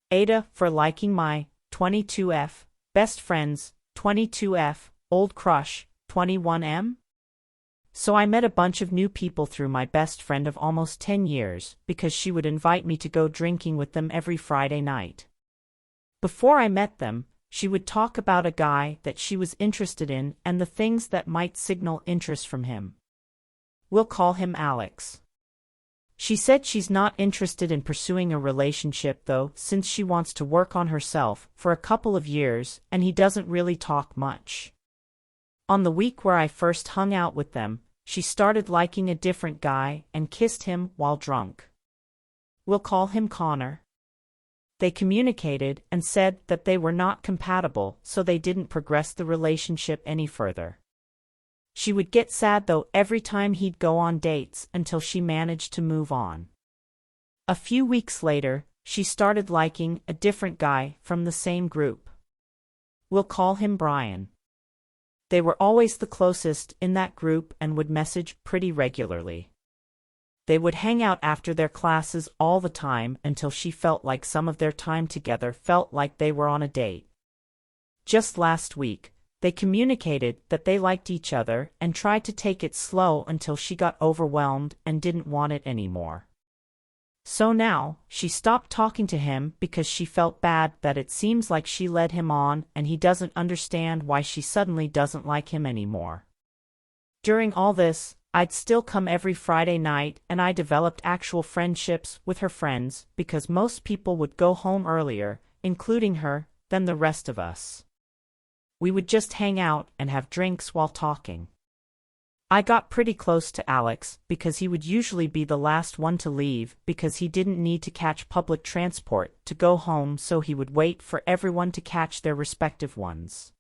Ada for liking my 22F, best friends, 22F, old crush, 21M? So I met a bunch of new people through my best friend of almost 10 years because she would invite me to go drinking with them every Friday night. Before I met them, she would talk about a guy that she was interested in and the things that might signal interest from him. We'll call him Alex. She said she's not interested in pursuing a relationship though, since she wants to work on herself for a couple of years and he doesn't really talk much. On the week where I first hung out with them, she started liking a different guy and kissed him while drunk. We'll call him Connor. They communicated and said that they were not compatible, so they didn't progress the relationship any further. She would get sad though every time he'd go on dates until she managed to move on. A few weeks later, she started liking a different guy from the same group. We'll call him Brian. They were always the closest in that group and would message pretty regularly. They would hang out after their classes all the time until she felt like some of their time together felt like they were on a date. Just last week, they communicated that they liked each other and tried to take it slow until she got overwhelmed and didn't want it anymore. So now, she stopped talking to him because she felt bad that it seems like she led him on and he doesn't understand why she suddenly doesn't like him anymore. During all this, I'd still come every Friday night and I developed actual friendships with her friends because most people would go home earlier, including her, than the rest of us. We would just hang out and have drinks while talking. I got pretty close to Alex because he would usually be the last one to leave because he didn't need to catch public transport to go home, so he would wait for everyone to catch their respective ones.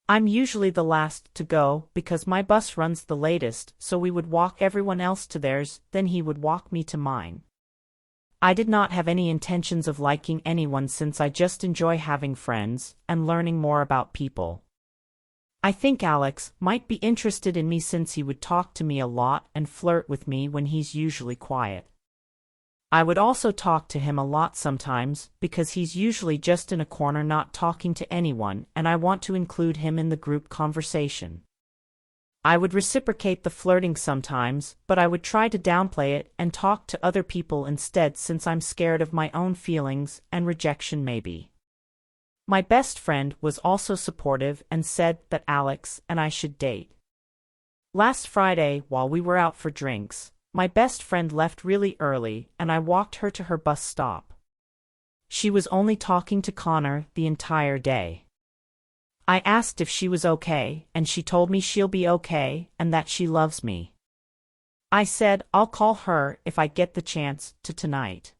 I'm usually the last to go because my bus runs the latest, so we would walk everyone else to theirs, then he would walk me to mine. I did not have any intentions of liking anyone since I just enjoy having friends and learning more about people. I think Alex might be interested in me since he would talk to me a lot and flirt with me when he's usually quiet. I would also talk to him a lot sometimes because he's usually just in a corner not talking to anyone and I want to include him in the group conversation. I would reciprocate the flirting sometimes, but I would try to downplay it and talk to other people instead since I'm scared of my own feelings and rejection maybe. My best friend was also supportive and said that Alex and I should date. Last Friday, while we were out for drinks, my best friend left really early and I walked her to her bus stop. She was only talking to Connor the entire day. I asked if she was okay, and she told me she'll be okay and that she loves me. I said I'll call her if I get the chance to tonight.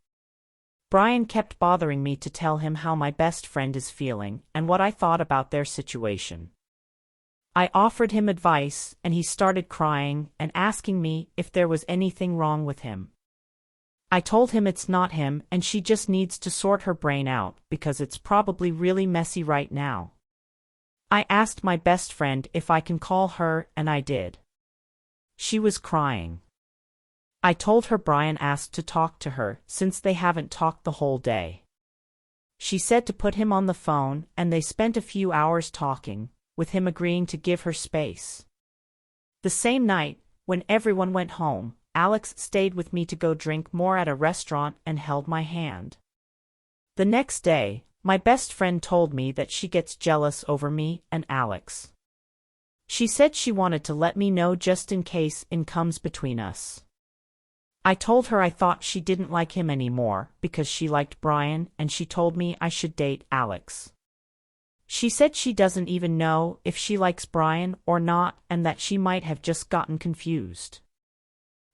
Brian kept bothering me to tell him how my best friend is feeling and what I thought about their situation. I offered him advice and he started crying and asking me if there was anything wrong with him. I told him it's not him and she just needs to sort her brain out because it's probably really messy right now. I asked my best friend if I can call her and I did. She was crying. I told her Brian asked to talk to her since they haven't talked the whole day. She said to put him on the phone and they spent a few hours talking, with him agreeing to give her space. The same night, when everyone went home, Alex stayed with me to go drink more at a restaurant and held my hand. The next day, my best friend told me that she gets jealous over me and Alex. She said she wanted to let me know just in case it comes between us. I told her I thought she didn't like him anymore because she liked Brian and she told me I should date Alex. She said she doesn't even know if she likes Brian or not and that she might have just gotten confused.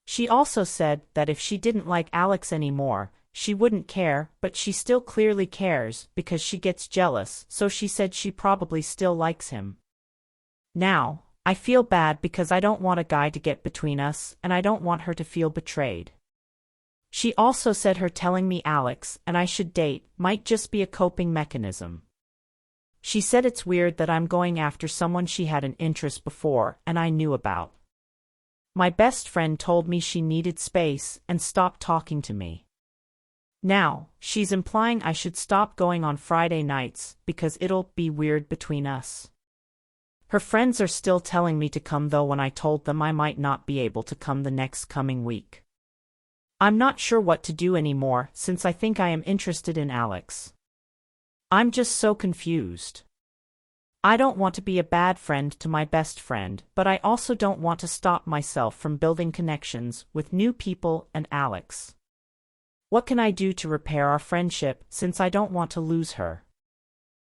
She also said that if she didn't like Alex anymore, she wouldn't care, but she still clearly cares because she gets jealous, so she said she probably still likes him. Now, I feel bad because I don't want a guy to get between us and I don't want her to feel betrayed. She also said her telling me Alex and I should date might just be a coping mechanism. She said it's weird that I'm going after someone she had an interest before and I knew about. My best friend told me she needed space and stopped talking to me. Now, she's implying I should stop going on Friday nights because it'll be weird between us. Her friends are still telling me to come though when I told them I might not be able to come the next coming week. I'm not sure what to do anymore since I think I am interested in Alex. I'm just so confused. I don't want to be a bad friend to my best friend, but I also don't want to stop myself from building connections with new people and Alex. What can I do to repair our friendship since I don't want to lose her?